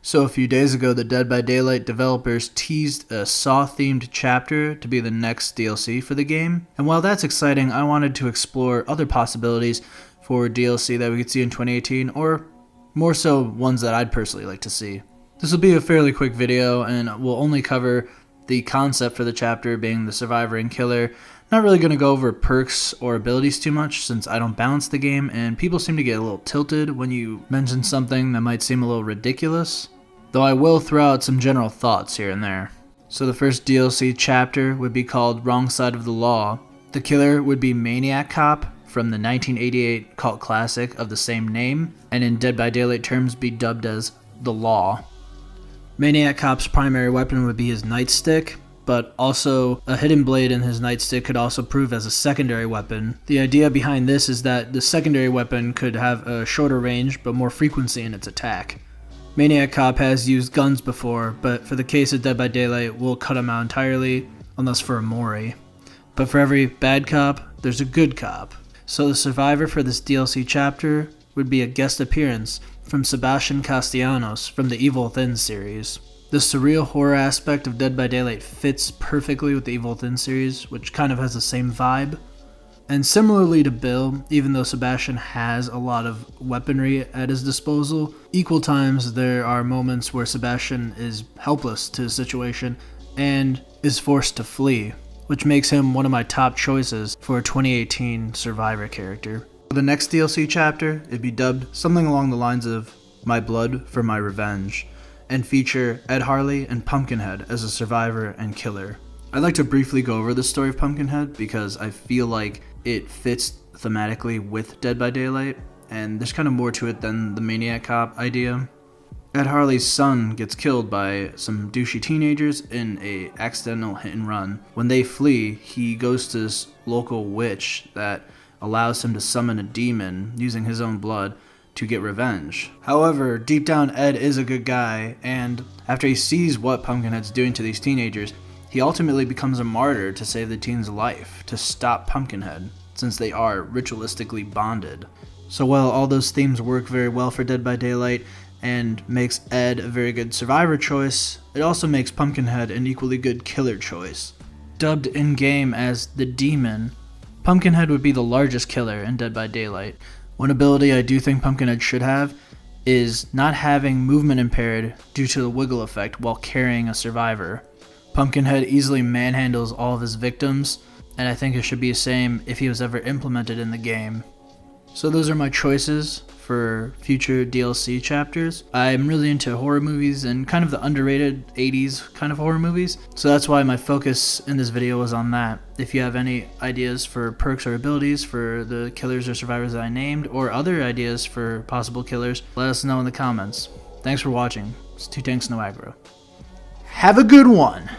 So a few days ago, the Dead by Daylight developers teased a Saw-themed chapter to be the next DLC for the game. And while that's exciting, I wanted to explore other possibilities for DLC that we could see in 2018, or more so ones that I'd personally like to see. This will be a fairly quick video, and we'll only cover the concept for the chapter being the survivor and killer. Not really going to go over perks or abilities too much since I don't balance the game, and people seem to get a little tilted when you mention something that might seem a little ridiculous. Though I will throw out some general thoughts here and there. So the first DLC chapter would be called Wrong Side of the Law. The killer would be Maniac Cop from the 1988 cult classic of the same name, and in Dead by Daylight terms be dubbed as The Law. Maniac Cop's primary weapon would be his nightstick, but also a hidden blade in his nightstick could also prove as a secondary weapon. The idea behind this is that the secondary weapon could have a shorter range but more frequency in its attack. Maniac Cop has used guns before, but for the case of Dead by Daylight, we'll cut him out entirely, unless for Amori. But for every bad cop, there's a good cop. So the survivor for this DLC chapter would be a guest appearance from Sebastian Castellanos from the Evil Within series. The surreal horror aspect of Dead by Daylight fits perfectly with the Evil Within series, which kind of has the same vibe. And similarly to Bill, even though Sebastian has a lot of weaponry at his disposal, equal times there are moments where Sebastian is helpless to the situation and is forced to flee, which makes him one of my top choices for a 2018 Survivor character. For the next DLC chapter, it'd be dubbed something along the lines of My Blood for My Revenge, and feature Ed Harley and Pumpkinhead as a survivor and killer. I'd like to briefly go over the story of Pumpkinhead because I feel like it fits thematically with Dead by Daylight, and there's kind of more to it than the Maniac Cop idea. Ed Harley's son gets killed by some douchey teenagers in a accidental hit and run. When they flee, he goes to this local witch that allows him to summon a demon using his own blood to get revenge. However, deep down Ed is a good guy, and after he sees what Pumpkinhead's doing to these teenagers, he ultimately becomes a martyr to save the teen's life, to stop Pumpkinhead, since they are ritualistically bonded. So while all those themes work very well for Dead by Daylight and makes Ed a very good survivor choice, it also makes Pumpkinhead an equally good killer choice. Dubbed in-game as the Demon, Pumpkinhead would be the largest killer in Dead by Daylight. One ability I do think Pumpkinhead should have is not having movement impaired due to the wiggle effect while carrying a survivor. Pumpkinhead easily manhandles all of his victims, and I think it should be the same if he was ever implemented in the game. So those are my choices for future DLC chapters. I'm really into horror movies and kind of the underrated 80s kind of horror movies, so that's why my focus in this video was on that. If you have any ideas for perks or abilities for the killers or survivors that I named, or other ideas for possible killers, let us know in the comments. Thanks for watching. It's 2 Tanks No Aggro. Have a good one!